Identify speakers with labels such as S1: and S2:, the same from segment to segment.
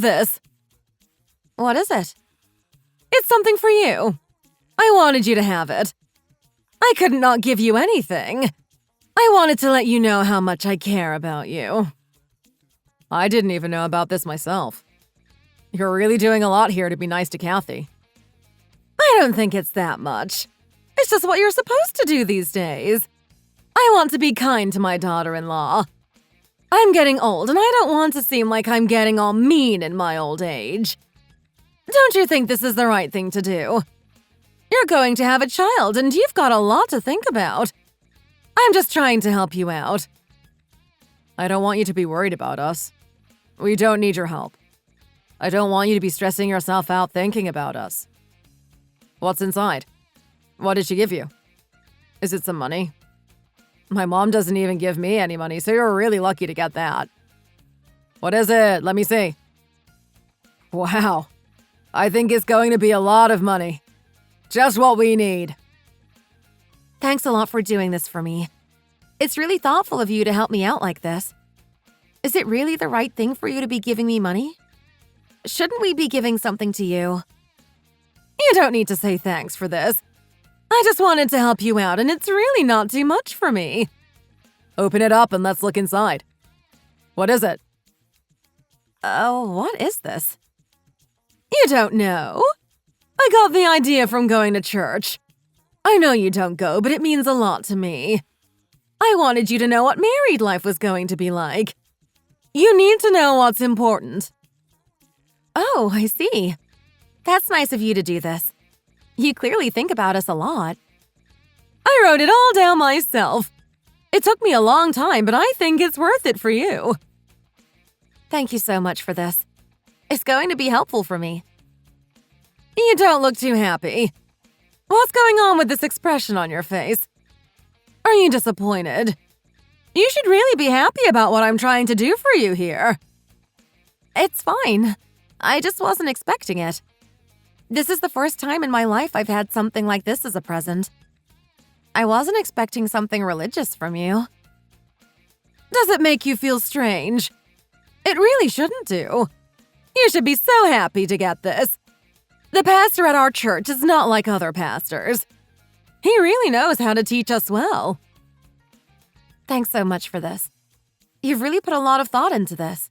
S1: this. What is it? It's something for you. I wanted you to have it. I couldn't not give you anything. I wanted to let you know how much I care about you. I didn't even know about this myself. You're really doing a lot here to be nice to Kathy. I don't think it's that much. It's just what you're supposed to do these days. I want to be kind to my daughter-in-law. I'm getting old, and I don't want to seem like I'm getting all mean in my old age. Don't you think this is the right thing to do? You're going to have a child, and you've got a lot to think about. I'm just trying to help you out. I don't want you to be worried about us. We don't need your help. I don't want you to be stressing yourself out thinking about us. What's inside? What did she give you? Is it some money? My mom doesn't even give me any money, so you're really lucky to get that. What is it? Let me see. Wow. I think it's going to be a lot of money. Just what we need. Thanks a lot for doing this for me. It's really thoughtful of you to help me out like this. Is it really the right thing for you to be giving me money? Shouldn't we be giving something to you? You don't need to say thanks for this. I just wanted to help you out, and it's really not too much for me. Open it up and let's look inside. What is it? Oh, what is this? You don't know? I got the idea from going to church. I know you don't go, but it means a lot to me. I wanted you to know what married life was going to be like. You need to know what's important. Oh, I see. That's nice of you to do this. You clearly think about us a lot. I wrote it all down myself. It took me a long time, but I think it's worth it for you. Thank you so much for this. It's going to be helpful for me. You don't look too happy. What's going on with this expression on your face? Are you disappointed? You should really be happy about what I'm trying to do for you here. It's fine. I just wasn't expecting it. This is the first time in my life I've had something like this as a present. I wasn't expecting something religious from you. Does it make you feel strange? It really shouldn't do. You should be so happy to get this. The pastor at our church is not like other pastors. He really knows how to teach us well. Thanks so much for this. You've really put a lot of thought into this.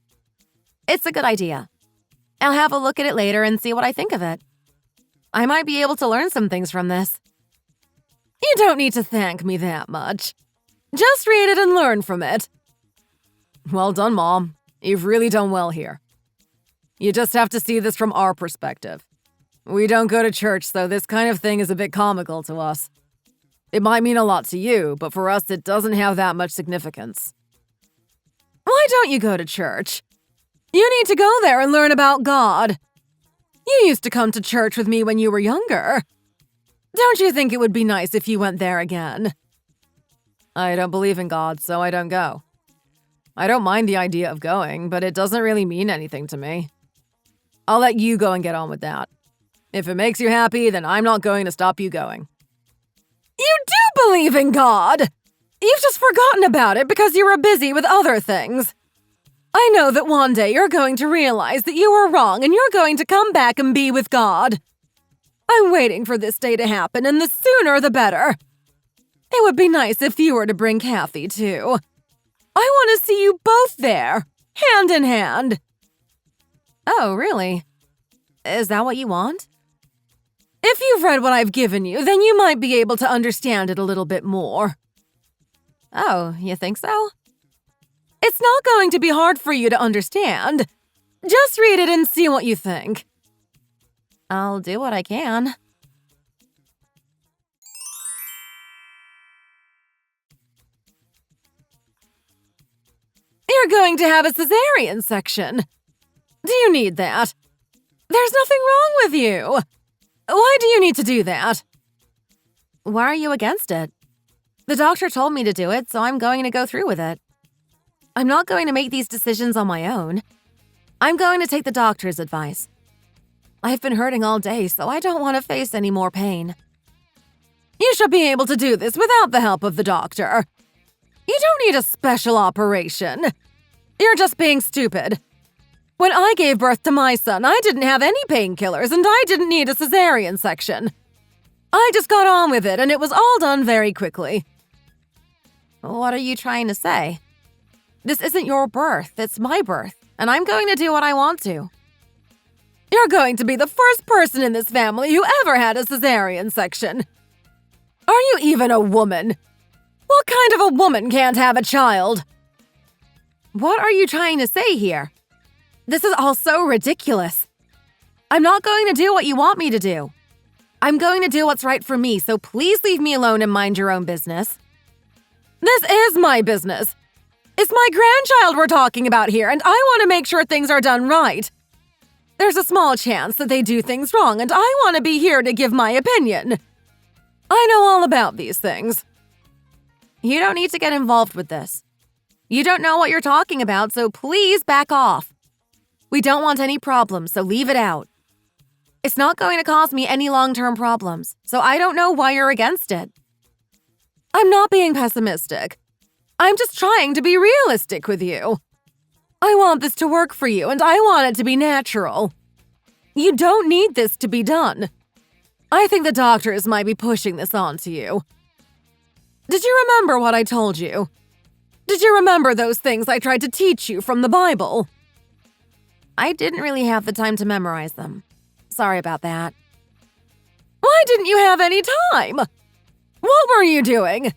S1: It's a good idea. I'll have a look at it later and see what I think of it. I might be able to learn some things from this. You don't need to thank me that much. Just read it and learn from it. Well done, Mom. You've really done well here. You just have to see this from our perspective. We don't go to church, so this kind of thing is a bit comical to us. It might mean a lot to you, but for us it doesn't have that much significance. Why don't you go to church? You need to go there and learn about God. You used to come to church with me when you were younger. Don't you think it would be nice if you went there again? I don't believe in God, so I don't go. I don't mind the idea of going, but it doesn't really mean anything to me. I'll let you go and get on with that. If it makes you happy, then I'm not going to stop you going. You do believe in God! You've just forgotten about it because you were busy with other things. I know that one day you're going to realize that you were wrong and you're going to come back and be with God. I'm waiting for this day to happen, and the sooner the better. It would be nice if you were to bring Kathy, too. I want to see you both there, hand in hand. Oh, really? Is that what you want? If you've read what I've given you, then you might be able to understand it a little bit more. Oh, you think so? It's not going to be hard for you to understand. Just read it and see what you think. I'll do what I can. You're going to have a cesarean section. Do you need that? There's nothing wrong with you. Why do you need to do that? Why are you against it? The doctor told me to do it, so I'm going to go through with it. I'm not going to make these decisions on my own. I'm going to take the doctor's advice. I've been hurting all day, so I don't want to face any more pain. You should be able to do this without the help of the doctor. You don't need a special operation. You're just being stupid. When I gave birth to my son, I didn't have any painkillers and I didn't need a cesarean section. I just got on with it and it was all done very quickly. What are you trying to say? This isn't your birth, it's my birth, and I'm going to do what I want to. You're going to be the first person in this family who ever had a cesarean section. Are you even a woman? What kind of a woman can't have a child? What are you trying to say here? This is all so ridiculous. I'm not going to do what you want me to do. I'm going to do what's right for me, so please leave me alone and mind your own business. This is my business. It's my grandchild we're talking about here, and I want to make sure things are done right. There's a small chance that they do things wrong, and I want to be here to give my opinion. I know all about these things. You don't need to get involved with this. You don't know what you're talking about, so please back off. We don't want any problems, so leave it out. It's not going to cause me any long-term problems, so I don't know why you're against it. I'm not being pessimistic. I'm just trying to be realistic with you. I want this to work for you, and I want it to be natural. You don't need this to be done. I think the doctors might be pushing this onto you. Did you remember what I told you? Did you remember those things I tried to teach you from the Bible? I didn't really have the time to memorize them. Sorry about that. Why didn't you have any time? What were you doing?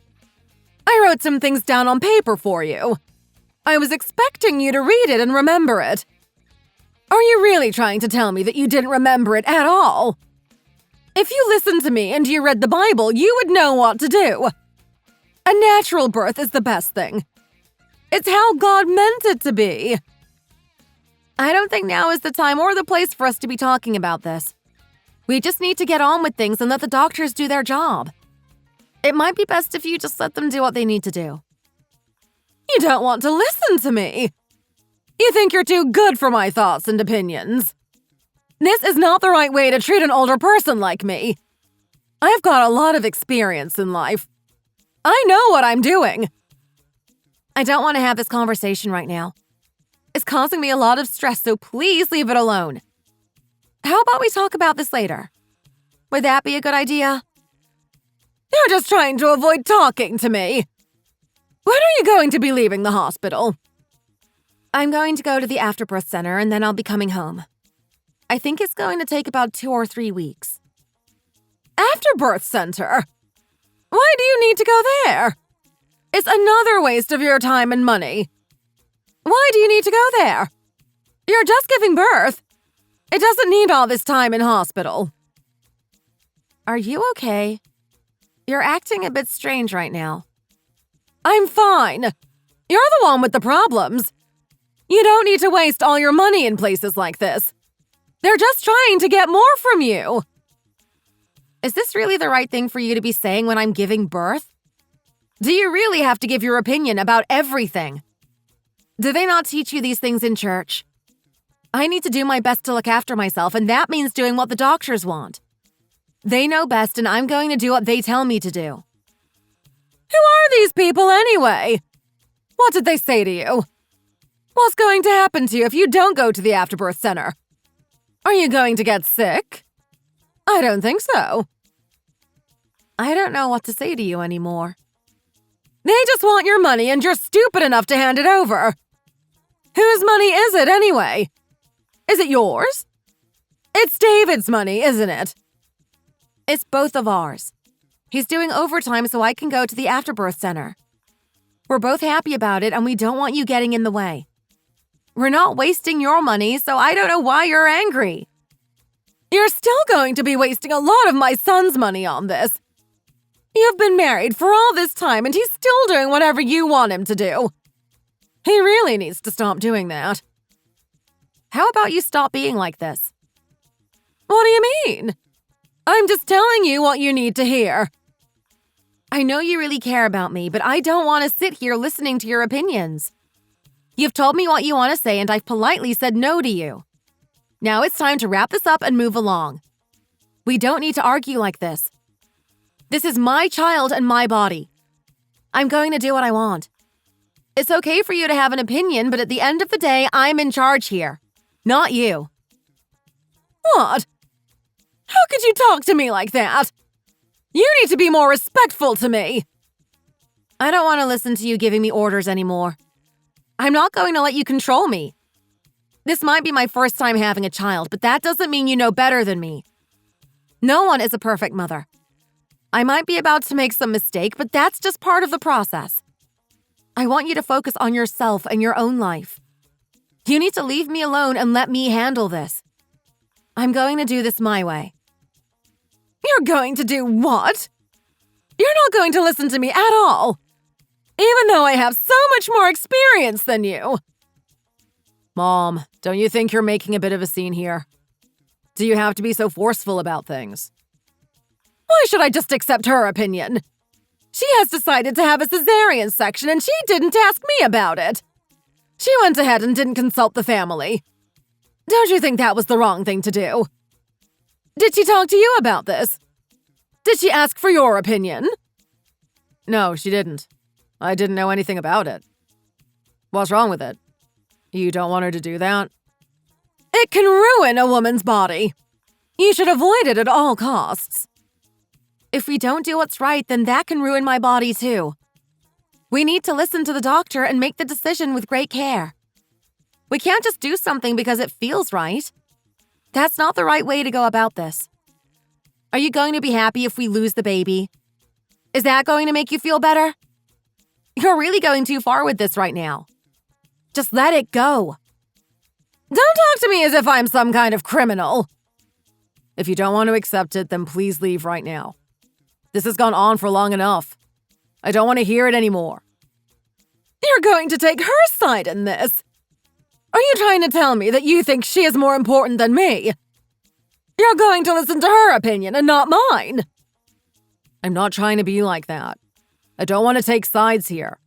S1: I wrote some things down on paper for you. I was expecting you to read it and remember it. Are you really trying to tell me that you didn't remember it at all? If you listened to me and you read the Bible, you would know what to do. A natural birth is the best thing. It's how God meant it to be. I don't think now is the time or the place for us to be talking about this. We just need to get on with things and let the doctors do their job. It might be best if you just let them do what they need to do. You don't want to listen to me. You think you're too good for my thoughts and opinions. This is not the right way to treat an older person like me. I've got a lot of experience in life. I know what I'm doing. I don't want to have this conversation right now. It's causing me a lot of stress, so please leave it alone. How about we talk about this later? Would that be a good idea? You're just trying to avoid talking to me. When are you going to be leaving the hospital? I'm going to go to the afterbirth center and then I'll be coming home. I think it's going to take about 2 or 3 weeks. Afterbirth center? Why do you need to go there? It's another waste of your time and money. Why do you need to go there? You're just giving birth. It doesn't need all this time in hospital. Are you okay? You're acting a bit strange right now. I'm fine. You're the one with the problems. You don't need to waste all your money in places like this. They're just trying to get more from you. Is this really the right thing for you to be saying when I'm giving birth? Do you really have to give your opinion about everything? Do they not teach you these things in church? I need to do my best to look after myself, and that means doing what the doctors want. They know best, and I'm going to do what they tell me to do. Who are these people anyway? What did they say to you? What's going to happen to you if you don't go to the afterbirth center? Are you going to get sick? I don't think so. I don't know what to say to you anymore. They just want your money and you're stupid enough to hand it over. Whose money is it anyway? Is it yours? It's David's money, isn't it? It's both of ours. He's doing overtime so I can go to the afterbirth center. We're both happy about it and we don't want you getting in the way. We're not wasting your money, so I don't know why you're angry. You're still going to be wasting a lot of my son's money on this. You've been married for all this time and he's still doing whatever you want him to do. He really needs to stop doing that. How about you stop being like this? What do you mean? I'm just telling you what you need to hear. I know you really care about me, but I don't want to sit here listening to your opinions. You've told me what you want to say and I've politely said no to you. Now it's time to wrap this up and move along. We don't need to argue like this. This is my child and my body. I'm going to do what I want. It's okay for you to have an opinion, but at the end of the day, I'm in charge here. not you. What? How could you talk to me like that? You need to be more respectful to me. I don't want to listen to you giving me orders anymore. I'm not going to let you control me. This might be my first time having a child, but that doesn't mean you know better than me. No one is a perfect mother. I might be about to make some mistake, but that's just part of the process. I want you to focus on yourself and your own life. You need to leave me alone and let me handle this. I'm going to do this my way. You're going to do what? You're not going to listen to me at all, even though I have so much more experience than you. Mom, don't you think you're making a bit of a scene here? Do you have to be so forceful about things? Why should I just accept her opinion? She has decided to have a cesarean section and she didn't ask me about it. She went ahead and didn't consult the family. Don't you think that was the wrong thing to do? Did she talk to you about this? Did she ask for your opinion? No, she didn't. I didn't know anything about it. What's wrong with it? You don't want her to do that? It can ruin a woman's body. You should avoid it at all costs. If we don't do what's right, then that can ruin my body too. We need to listen to the doctor and make the decision with great care. We can't just do something because it feels right. That's not the right way to go about this. Are you going to be happy if we lose the baby? Is that going to make you feel better? You're really going too far with this right now. Just let it go. Don't talk to me as if I'm some kind of criminal. If you don't want to accept it, then please leave right now. This has gone on for long enough. I don't want to hear it anymore. You're going to take her side in this. Are you trying to tell me that you think she is more important than me? You're going to listen to her opinion and not mine. I'm not trying to be like that. I don't want to take sides here.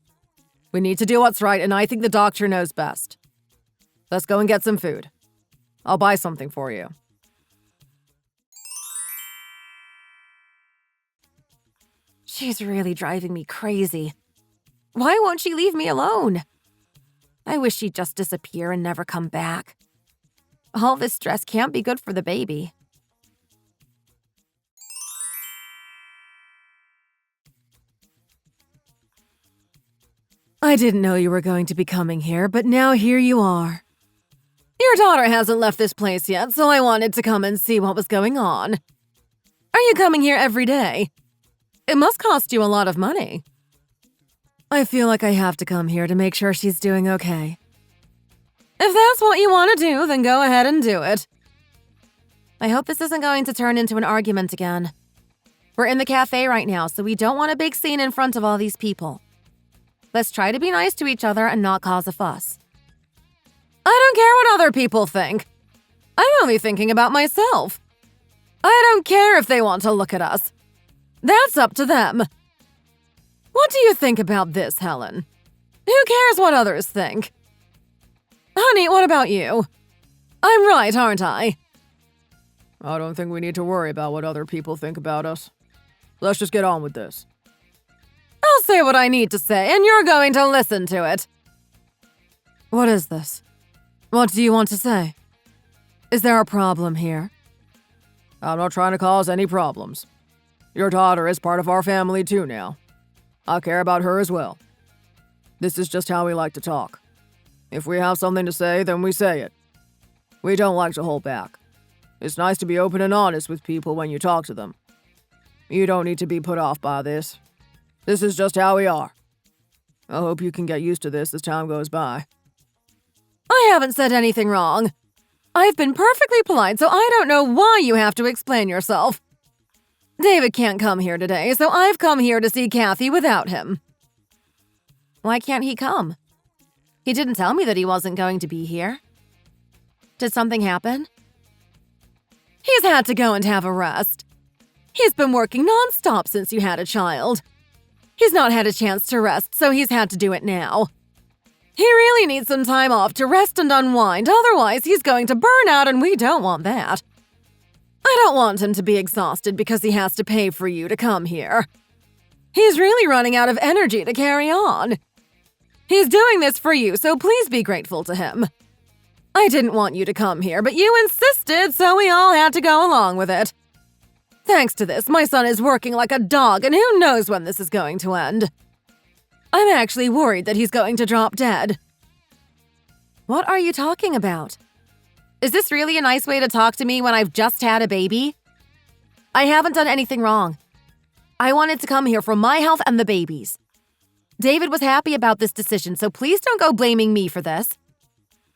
S1: We need to do what's right, and I think the doctor knows best. Let's go and get some food. I'll buy something for you. She's really driving me crazy. Why won't she leave me alone? I wish she'd just disappear and never come back. All this stress can't be good for the baby. I didn't know you were going to be coming here, but now here you are. Your daughter hasn't left this place yet, so I wanted to come and see what was going on. Are you coming here every day? It must cost you a lot of money. I feel like I have to come here to make sure she's doing okay. If that's what you want to do, then go ahead and do it. I hope this isn't going to turn into an argument again. We're in the cafe right now, so we don't want a big scene in front of all these people. Let's try to be nice to each other and not cause a fuss. I don't care what other people think. I'm only thinking about myself. I don't care if they want to look at us. That's up to them. What do you think about this, Helen? Who cares what others think? Honey, what about you? I'm right, aren't I? I don't think we need to worry about what other people think about us. Let's just get on with this. I'll say what I need to say, and you're going to listen to it. What is this? What do you want to say? Is there a problem here? I'm not trying to cause any problems. Your daughter is part of our family too now. I care about her as well. This is just how we like to talk. If we have something to say, then we say it. We don't like to hold back. It's nice to be open and honest with people when you talk to them. You don't need to be put off by this. This is just how we are. I hope you can get used to this as time goes by. I haven't said anything wrong. I've been perfectly polite, so I don't know why you have to explain yourself. David can't come here today, so I've come here to see Kathy without him. Why can't he come? He didn't tell me that he wasn't going to be here. Did something happen? He's had to go and have a rest. He's been working non-stop since you had a child. He's not had a chance to rest, so he's had to do it now. He really needs some time off to rest and unwind, otherwise he's going to burn out and we don't want that. I don't want him to be exhausted because he has to pay for you to come here. He's really running out of energy to carry on. He's doing this for you, so please be grateful to him. I didn't want you to come here, but you insisted, so we all had to go along with it. Thanks to this, my son is working like a dog, and who knows when this is going to end. I'm actually worried that he's going to drop dead. What are you talking about? Is this really a nice way to talk to me when I've just had a baby? I haven't done anything wrong. I wanted to come here for my health and the baby's. David was happy about this decision, so please don't go blaming me for this.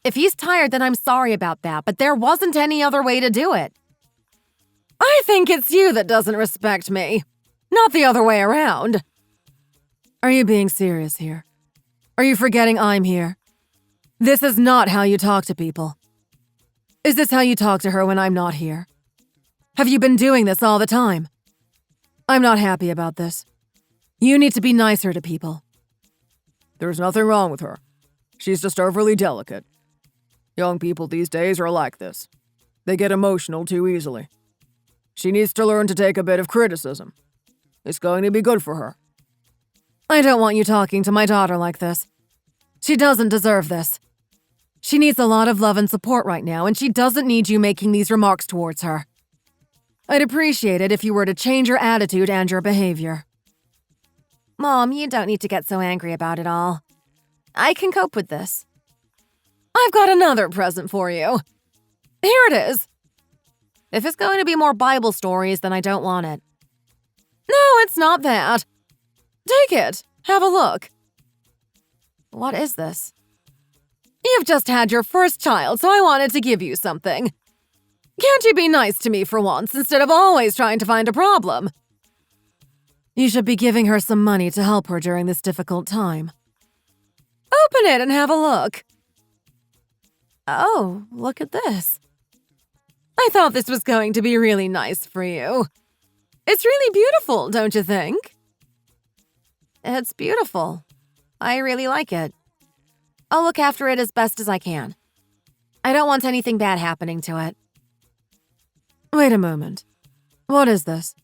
S1: If he's tired, then I'm sorry about that, but there wasn't any other way to do it. I think it's you that doesn't respect me, not the other way around. Are you being serious here? Are you forgetting I'm here? This is not how you talk to people. Is this how you talk to her when I'm not here? Have you been doing this all the time? I'm not happy about this. You need to be nicer to people. There's nothing wrong with her. She's just overly delicate. Young people these days are like this. They get emotional too easily. She needs to learn to take a bit of criticism. It's going to be good for her. I don't want you talking to my daughter like this. She doesn't deserve this. She needs a lot of love and support right now, and she doesn't need you making these remarks towards her. I'd appreciate it if you were to change your attitude and your behavior. Mom, you don't need to get so angry about it all. I can cope with this. I've got another present for you. Here it is. If it's going to be more Bible stories, then I don't want it. No, it's not that. Take it. Have a look. What is this? You've just had your first child, so I wanted to give you something. Can't you be nice to me for once instead of always trying to find a problem? You should be giving her some money to help her during this difficult time. Open it and have a look. Oh, look at this. I thought this was going to be really nice for you. It's really beautiful, don't you think? It's beautiful. I really like it. I'll look after it as best as I can. I don't want anything bad happening to it. Wait a moment. What is this?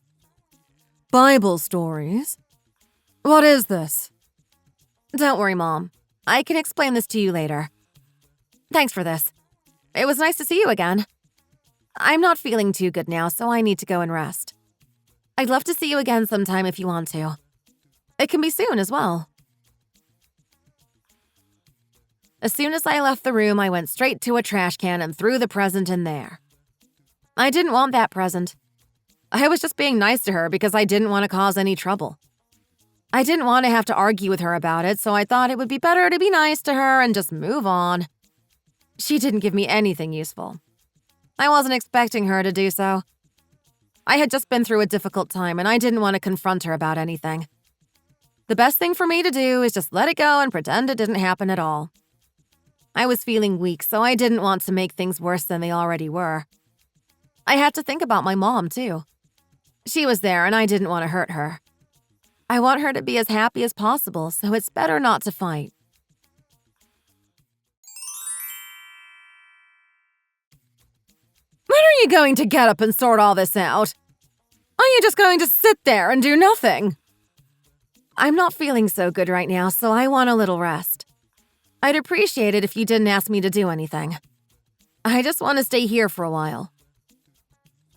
S1: Bible stories? What is this? Don't worry, Mom. I can explain this to you later. Thanks for this. It was nice to see you again. I'm not feeling too good now, so I need to go and rest. I'd love to see you again sometime if you want to. It can be soon as well. As soon as I left the room, I went straight to a trash can and threw the present in there. I didn't want that present. I was just being nice to her because I didn't want to cause any trouble. I didn't want to have to argue with her about it, so I thought it would be better to be nice to her and just move on. She didn't give me anything useful. I wasn't expecting her to do so. I had just been through a difficult time and I didn't want to confront her about anything. The best thing for me to do is just let it go and pretend it didn't happen at all. I was feeling weak, so I didn't want to make things worse than they already were. I had to think about my mom, too. She was there and I didn't want to hurt her. I want her to be as happy as possible, so it's better not to fight. When are you going to get up and sort all this out? Are you just going to sit there and do nothing? I'm not feeling so good right now, so I want a little rest. I'd appreciate it if you didn't ask me to do anything. I just want to stay here for a while.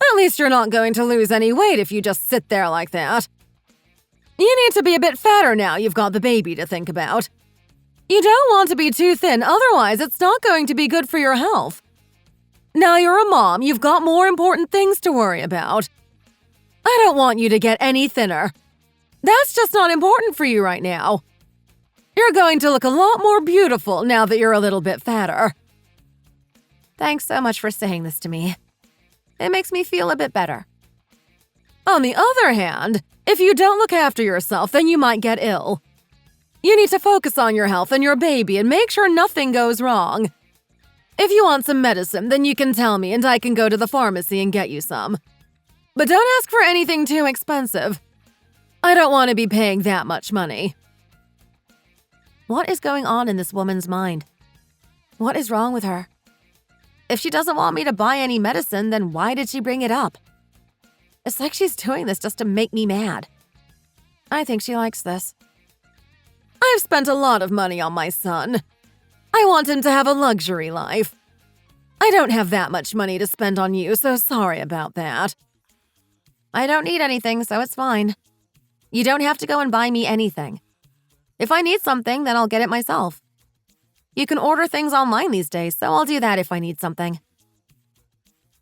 S1: At least you're not going to lose any weight if you just sit there like that. You need to be a bit fatter now you've got the baby to think about. You don't want to be too thin, otherwise it's not going to be good for your health. Now you're a mom, you've got more important things to worry about. I don't want you to get any thinner. That's just not important for you right now. You're going to look a lot more beautiful now that you're a little bit fatter. Thanks so much for saying this to me. It makes me feel a bit better. On the other hand, if you don't look after yourself, then you might get ill. You need to focus on your health and your baby and make sure nothing goes wrong. If you want some medicine, then you can tell me and I can go to the pharmacy and get you some. But don't ask for anything too expensive. I don't want to be paying that much money. What is going on in this woman's mind? What is wrong with her? If she doesn't want me to buy any medicine, then why did she bring it up? It's like she's doing this just to make me mad. I think she likes this. I've spent a lot of money on my son. I want him to have a luxury life. I don't have that much money to spend on you, so sorry about that. I don't need anything, so it's fine. You don't have to go and buy me anything. If I need something, then I'll get it myself. You can order things online these days, so I'll do that if I need something.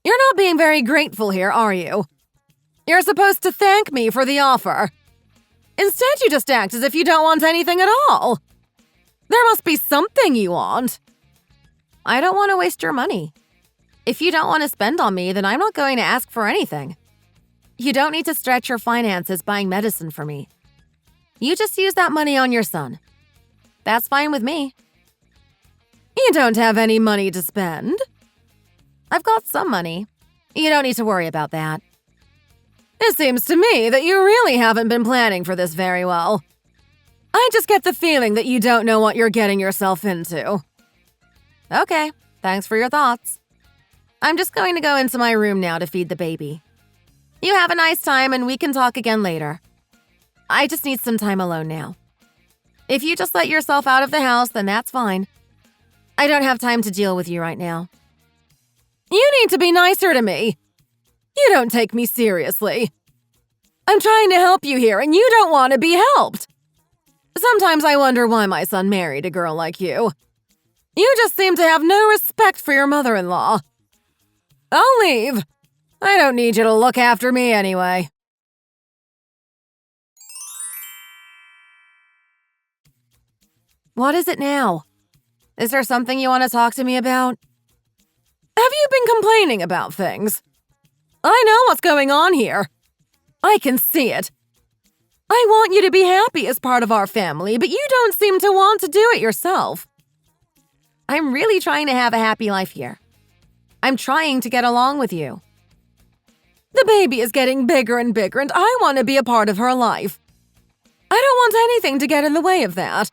S1: You're not being very grateful here, are you? You're supposed to thank me for the offer. Instead, you just act as if you don't want anything at all. There must be something you want. I don't want to waste your money. If you don't want to spend on me, then I'm not going to ask for anything. You don't need to stretch your finances buying medicine for me. You just use that money on your son. That's fine with me. You don't have any money to spend. I've got some money. You don't need to worry about that. It seems to me that you really haven't been planning for this very well. I just get the feeling that you don't know what you're getting yourself into. Okay, thanks for your thoughts. I'm just going to go into my room now to feed the baby. You have a nice time and we can talk again later. I just need some time alone now. If you just let yourself out of the house, then that's fine. I don't have time to deal with you right now. You need to be nicer to me. You don't take me seriously. I'm trying to help you here and you don't want to be helped. Sometimes I wonder why my son married a girl like you. You just seem to have no respect for your mother-in-law. I'll leave. I don't need you to look after me anyway. What is it now? Is there something you want to talk to me about? Have you been complaining about things? I know what's going on here. I can see it. I want you to be happy as part of our family, but you don't seem to want to do it yourself. I'm really trying to have a happy life here. I'm trying to get along with you. The baby is getting bigger and bigger, and I want to be a part of her life. I don't want anything to get in the way of that.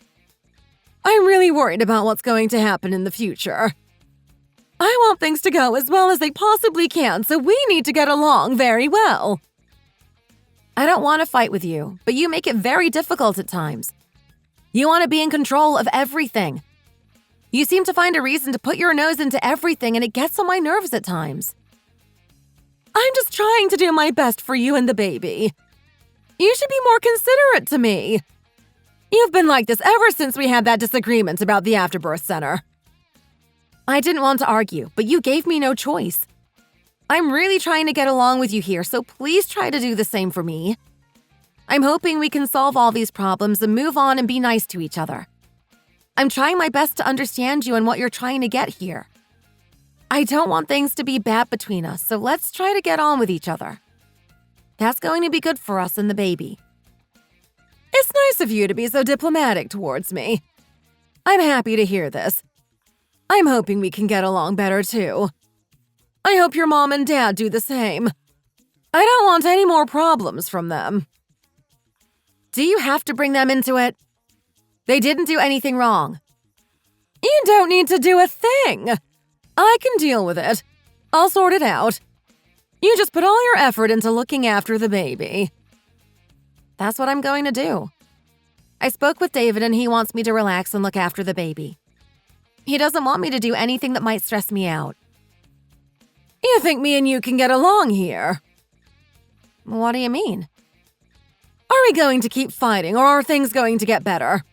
S1: I'm really worried about what's going to happen in the future. I want things to go as well as they possibly can, so we need to get along very well. I don't want to fight with you, but you make it very difficult at times. You want to be in control of everything. You seem to find a reason to put your nose into everything, and it gets on my nerves at times. I'm just trying to do my best for you and the baby. You should be more considerate to me. You've been like this ever since we had that disagreement about the afterbirth center. I didn't want to argue, but you gave me no choice. I'm really trying to get along with you here, so please try to do the same for me. I'm hoping we can solve all these problems and move on and be nice to each other. I'm trying my best to understand you and what you're trying to get here. I don't want things to be bad between us, so let's try to get on with each other. That's going to be good for us and the baby. It's nice of you to be so diplomatic towards me. I'm happy to hear this. I'm hoping we can get along better, too. I hope your mom and dad do the same. I don't want any more problems from them. Do you have to bring them into it? They didn't do anything wrong. You don't need to do a thing. I can deal with it. I'll sort it out. You just put all your effort into looking after the baby. That's what I'm going to do. I spoke with David and he wants me to relax and look after the baby. He doesn't want me to do anything that might stress me out. You think me and you can get along here? What do you mean? Are we going to keep fighting or are things going to get better?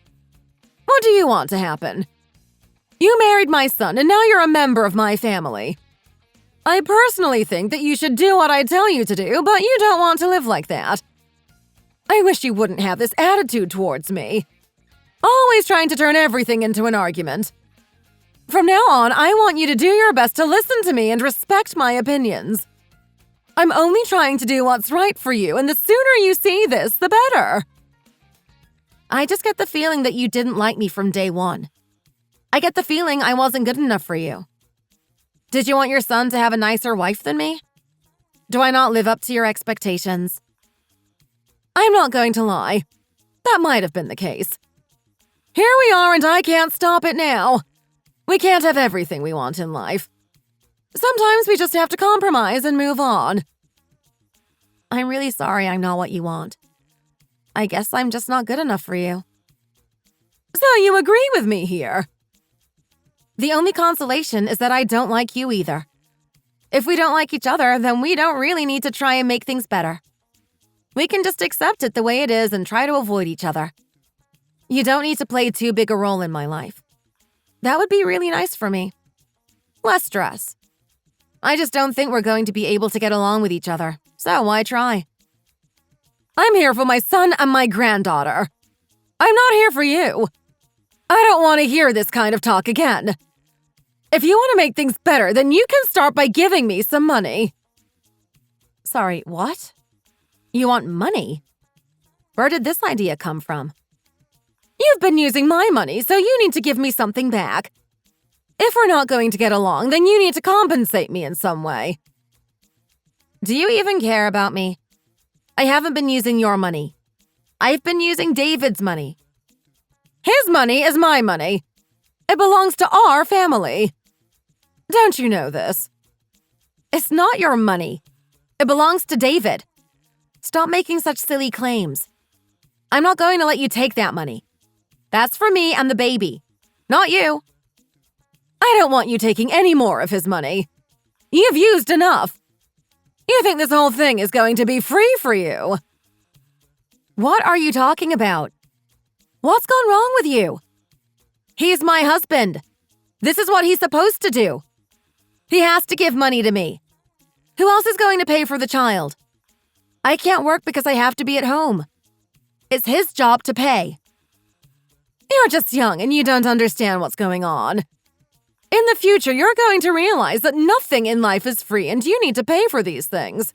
S1: What do you want to happen? You married my son and now you're a member of my family. I personally think that you should do what I tell you to do, but you don't want to live like that. I wish you wouldn't have this attitude towards me. Always trying to turn everything into an argument. From now on, I want you to do your best to listen to me and respect my opinions. I'm only trying to do what's right for you, and the sooner you see this, the better. I just get the feeling that you didn't like me from day one. I get the feeling I wasn't good enough for you. Did you want your son to have a nicer wife than me? Do I not live up to your expectations? I'm not going to lie. That might have been the case. Here we are and I can't stop it now. We can't have everything we want in life. Sometimes we just have to compromise and move on. I'm really sorry I'm not what you want. I guess I'm just not good enough for you. So you agree with me here? The only consolation is that I don't like you either. If we don't like each other, then we don't really need to try and make things better. We can just accept it the way it is and try to avoid each other. You don't need to play too big a role in my life. That would be really nice for me. Less stress. I just don't think we're going to be able to get along with each other, so why try? I'm here for my son and my granddaughter. I'm not here for you. I don't want to hear this kind of talk again. If you want to make things better, then you can start by giving me some money. Sorry, what? You want money? Where did this idea come from? You've been using my money, so you need to give me something back. If we're not going to get along, then you need to compensate me in some way. Do you even care about me? I haven't been using your money. I've been using David's money. His money is my money. It belongs to our family. Don't you know this? It's not your money. It belongs to David. Stop making such silly claims. I'm not going to let you take that money. That's for me and the baby, not you. I don't want you taking any more of his money. You've used enough. You think this whole thing is going to be free for you? What are you talking about? What's gone wrong with you? He's my husband. This is what he's supposed to do. He has to give money to me. Who else is going to pay for the child? I can't work because I have to be at home. It's his job to pay. You're just young and you don't understand what's going on. In the future, you're going to realize that nothing in life is free and you need to pay for these things.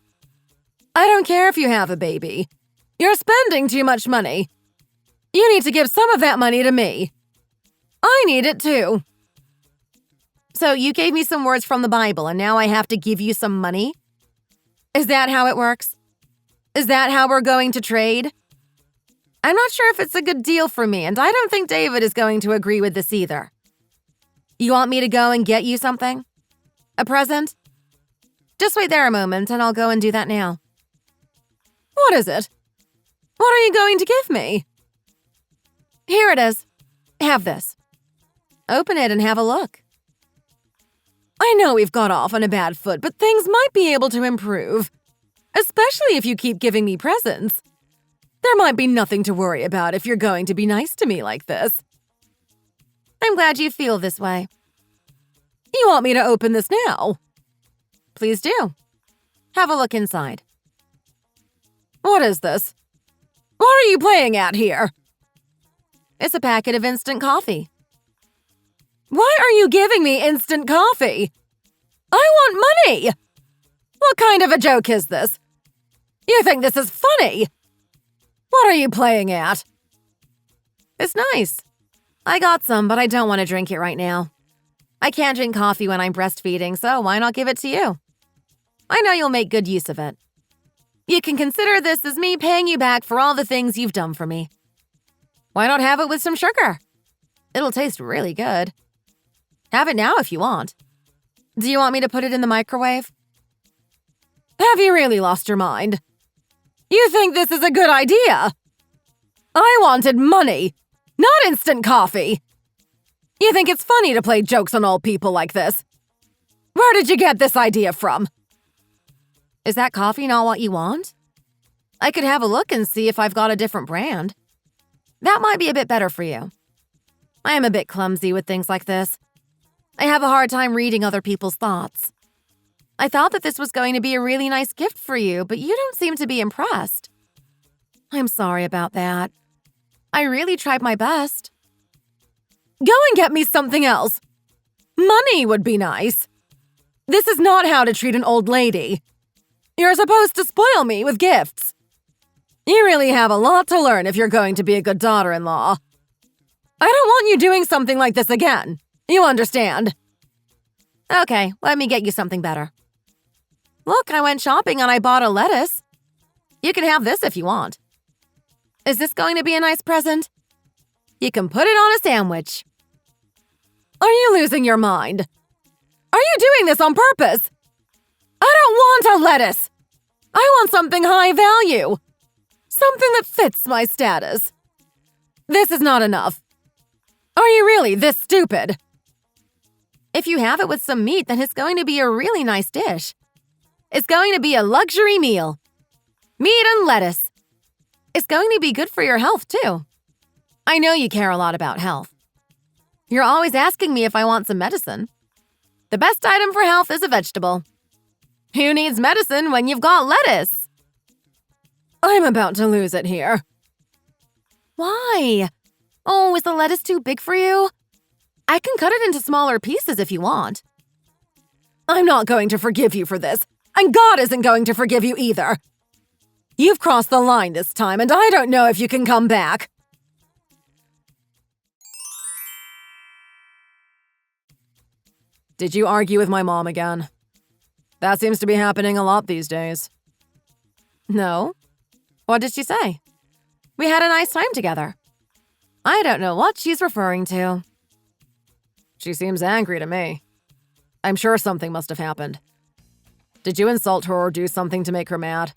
S1: I don't care if you have a baby. You're spending too much money. You need to give some of that money to me. I need it too. So you gave me some words from the Bible and now I have to give you some money? Is that how it works? Is that how we're going to trade? I'm not sure if it's a good deal for me, and I don't think David is going to agree with this either. You want me to go and get you something? A present? Just wait there a moment, and I'll go and do that now. What is it? What are you going to give me? Here it is. Have this. Open it and have a look. I know we've got off on a bad foot, but things might be able to improve. Especially if you keep giving me presents. There might be nothing to worry about if you're going to be nice to me like this. I'm glad you feel this way. You want me to open this now? Please do. Have a look inside. What is this? What are you playing at here? It's a packet of instant coffee. Why are you giving me instant coffee? I want money! What kind of a joke is this? You think this is funny? What are you playing at? It's nice. I got some, but I don't want to drink it right now. I can't drink coffee when I'm breastfeeding, so why not give it to you? I know you'll make good use of it. You can consider this as me paying you back for all the things you've done for me. Why not have it with some sugar? It'll taste really good. Have it now if you want. Do you want me to put it in the microwave? Have you really lost your mind? You think this is a good idea? I wanted money, not instant coffee. You think it's funny to play jokes on old people like this? Where did you get this idea from? Is that coffee not what you want? I could have a look and see if I've got a different brand. That might be a bit better for you. I am a bit clumsy with things like this. I have a hard time reading other people's thoughts. I thought that this was going to be a really nice gift for you, but you don't seem to be impressed. I'm sorry about that. I really tried my best. Go and get me something else. Money would be nice. This is not how to treat an old lady. You're supposed to spoil me with gifts. You really have a lot to learn if you're going to be a good daughter-in-law. I don't want you doing something like this again. You understand? Okay, let me get you something better. Look, I went shopping and I bought a lettuce. You can have this if you want. Is this going to be a nice present? You can put it on a sandwich. Are you losing your mind? Are you doing this on purpose? I don't want a lettuce. I want something high value. Something that fits my status. This is not enough. Are you really this stupid? If you have it with some meat, then it's going to be a really nice dish. It's going to be a luxury meal. Meat and lettuce. It's going to be good for your health, too. I know you care a lot about health. You're always asking me if I want some medicine. The best item for health is a vegetable. Who needs medicine when you've got lettuce? I'm about to lose it here. Why? Oh, is the lettuce too big for you? I can cut it into smaller pieces if you want. I'm not going to forgive you for this, and God isn't going to forgive you either. You've crossed the line this time, and I don't know if you can come back. Did you argue with my mom again? That seems to be happening a lot these days. No. What did she say? We had a nice time together. I don't know what she's referring to. She seems angry to me. I'm sure something must have happened. Did you insult her or do something to make her mad?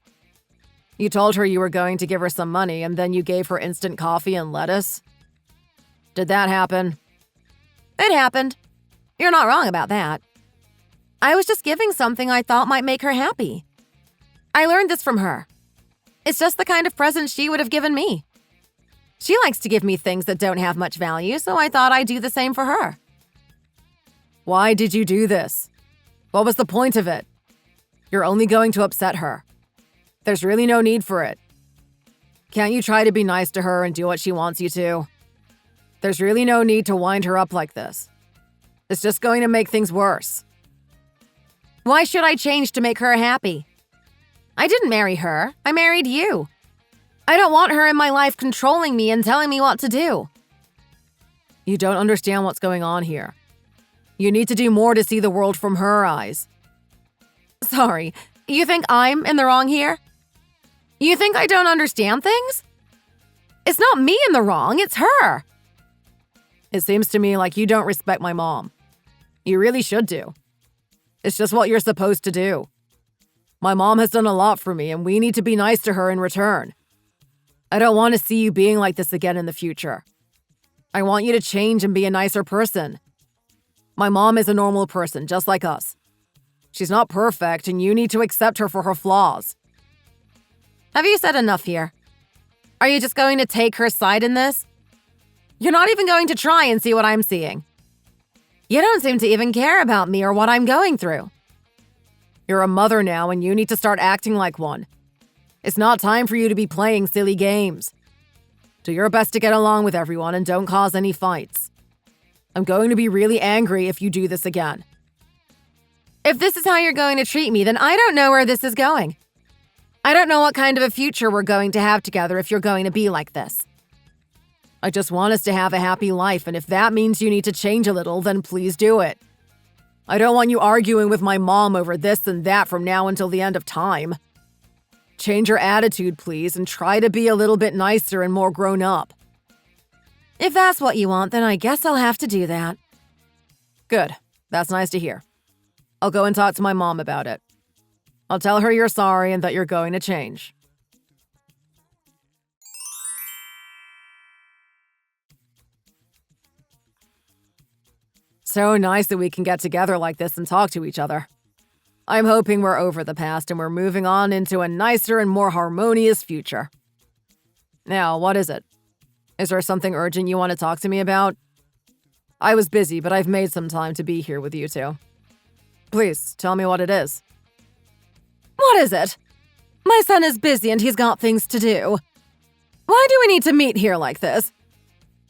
S1: You told her you were going to give her some money and then you gave her instant coffee and lettuce? Did that happen? It happened. You're not wrong about that. I was just giving something I thought might make her happy. I learned this from her. It's just the kind of present she would have given me. She likes to give me things that don't have much value, so I thought I'd do the same for her. Why did you do this? What was the point of it? You're only going to upset her. There's really no need for it. Can't you try to be nice to her and do what she wants you to? There's really no need to wind her up like this. It's just going to make things worse. Why should I change to make her happy? I didn't marry her. I married you. I don't want her in my life controlling me and telling me what to do. You don't understand what's going on here. You need to do more to see the world from her eyes. Sorry, you think I'm in the wrong here? You think I don't understand things? It's not me in the wrong, it's her. It seems to me like you don't respect my mom. You really should do. It's just what you're supposed to do. My mom has done a lot for me, and we need to be nice to her in return. I don't want to see you being like this again in the future. I want you to change and be a nicer person. My mom is a normal person, just like us. She's not perfect, and you need to accept her for her flaws. Have you said enough here? Are you just going to take her side in this? You're not even going to try and see what I'm seeing. You don't seem to even care about me or what I'm going through. You're a mother now, and you need to start acting like one. It's not time for you to be playing silly games. Do your best to get along with everyone and don't cause any fights. I'm going to be really angry if you do this again. If this is how you're going to treat me, then I don't know where this is going. I don't know what kind of a future we're going to have together if you're going to be like this. I just want us to have a happy life, and if that means you need to change a little, then please do it. I don't want you arguing with my mom over this and that from now until the end of time. Change your attitude, please, and try to be a little bit nicer and more grown up. If that's what you want, then I guess I'll have to do that. Good. That's nice to hear. I'll go and talk to my mom about it. I'll tell her you're sorry and that you're going to change. So nice that we can get together like this and talk to each other. I'm hoping we're over the past and we're moving on into a nicer and more harmonious future. Now, what is it? Is there something urgent you want to talk to me about? I was busy, but I've made some time to be here with you two. Please, tell me what it is. What is it? My son is busy and he's got things to do. Why do we need to meet here like this?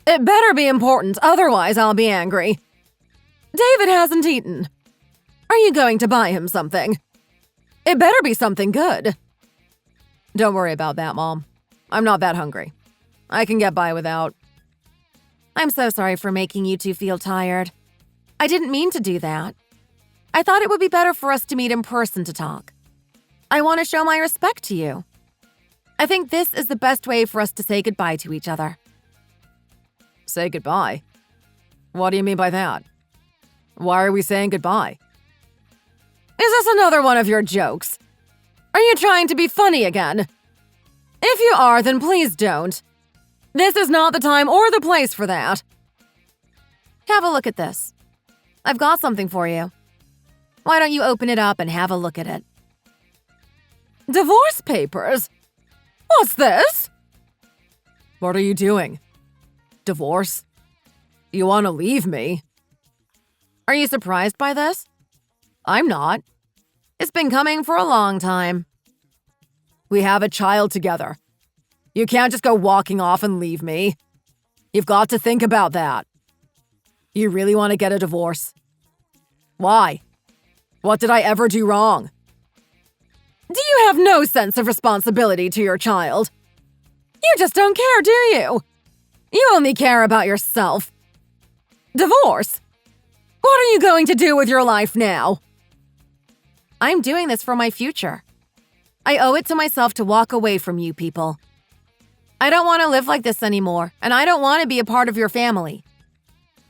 S1: It better be important, otherwise I'll be angry. David hasn't eaten. Are you going to buy him something? It better be something good. Don't worry about that, Mom. I'm not that hungry. I can get by without. I'm so sorry for making you two feel tired. I didn't mean to do that. I thought it would be better for us to meet in person to talk. I want to show my respect to you. I think this is the best way for us to say goodbye to each other. Say goodbye? What do you mean by that? Why are we saying goodbye? Is this another one of your jokes? Are you trying to be funny again? If you are, then please don't. This is not the time or the place for that. Have a look at this. I've got something for you. Why don't you open it up and have a look at it? Divorce papers? What's this? What are you doing? Divorce? You want to leave me? Are you surprised by this? I'm not. It's been coming for a long time. We have a child together. You can't just go walking off and leave me. You've got to think about that. You really want to get a divorce? Why? What did I ever do wrong? Do you have no sense of responsibility to your child? You just don't care, do you? You only care about yourself. Divorce? What are you going to do with your life now? I'm doing this for my future. I owe it to myself to walk away from you people. I don't want to live like this anymore, and I don't want to be a part of your family.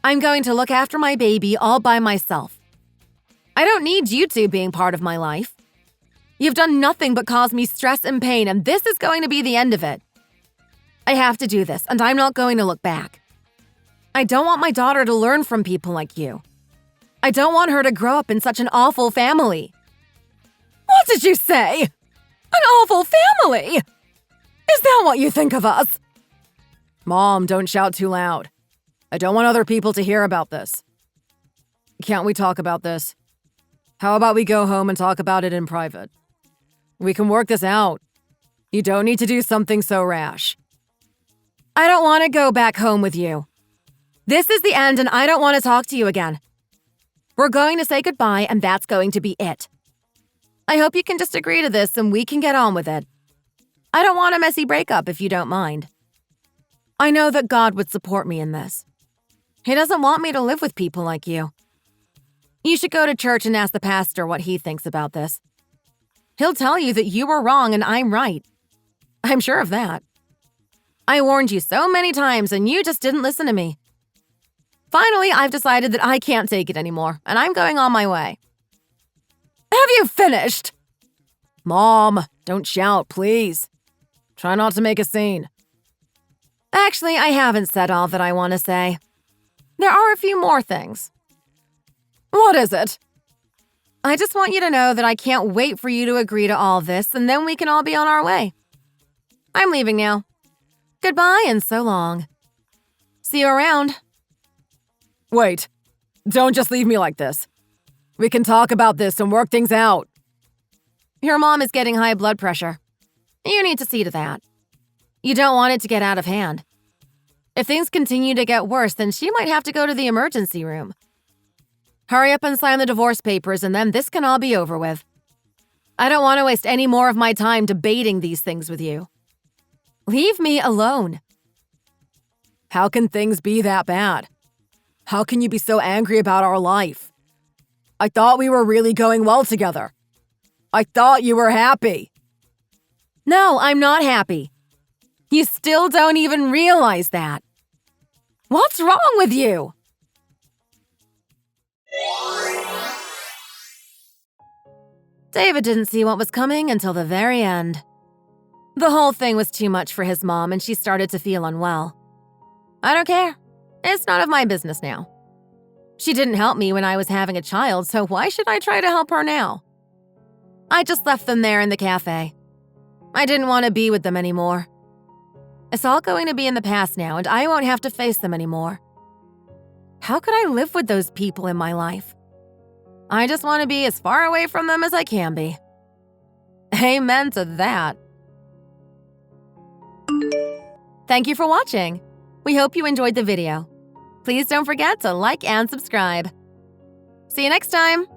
S1: I'm going to look after my baby all by myself. I don't need you two being part of my life. You've done nothing but cause me stress and pain, and this is going to be the end of it. I have to do this, and I'm not going to look back. I don't want my daughter to learn from people like you. I don't want her to grow up in such an awful family. What did you say? An awful family? Is that what you think of us? Mom, don't shout too loud. I don't want other people to hear about this. Can't we talk about this? How about we go home and talk about it in private? We can work this out. You don't need to do something so rash. I don't want to go back home with you. This is the end, and I don't want to talk to you again. We're going to say goodbye, and that's going to be it. I hope you can just agree to this and we can get on with it. I don't want a messy breakup if you don't mind. I know that God would support me in this. He doesn't want me to live with people like you. You should go to church and ask the pastor what he thinks about this. He'll tell you that you were wrong and I'm right. I'm sure of that. I warned you so many times and you just didn't listen to me. Finally, I've decided that I can't take it anymore and I'm going on my way. Have you finished? Mom, don't shout, please. Try not to make a scene. Actually, I haven't said all that I want to say. There are a few more things. What is it? I just want you to know that I can't wait for you to agree to all this, and then we can all be on our way. I'm leaving now. Goodbye and so long. See you around. Wait, don't just leave me like this. We can talk about this and work things out. Your mom is getting high blood pressure. You need to see to that. You don't want it to get out of hand. If things continue to get worse, then she might have to go to the emergency room. Hurry up and sign the divorce papers, and then this can all be over with. I don't want to waste any more of my time debating these things with you. Leave me alone. How can things be that bad? How can you be so angry about our life? I thought we were really going well together. I thought you were happy. No, I'm not happy. You still don't even realize that. What's wrong with you? David didn't see what was coming until the very end. The whole thing was too much for his mom and she started to feel unwell. I don't care. It's none of my business now. She didn't help me when I was having a child, so why should I try to help her now? I just left them there in the cafe. I didn't want to be with them anymore. It's all going to be in the past now, and I won't have to face them anymore. How could I live with those people in my life? I just want to be as far away from them as I can be. Amen to that. Thank you for watching. We hope you enjoyed the video. Please don't forget to like and subscribe. See you next time!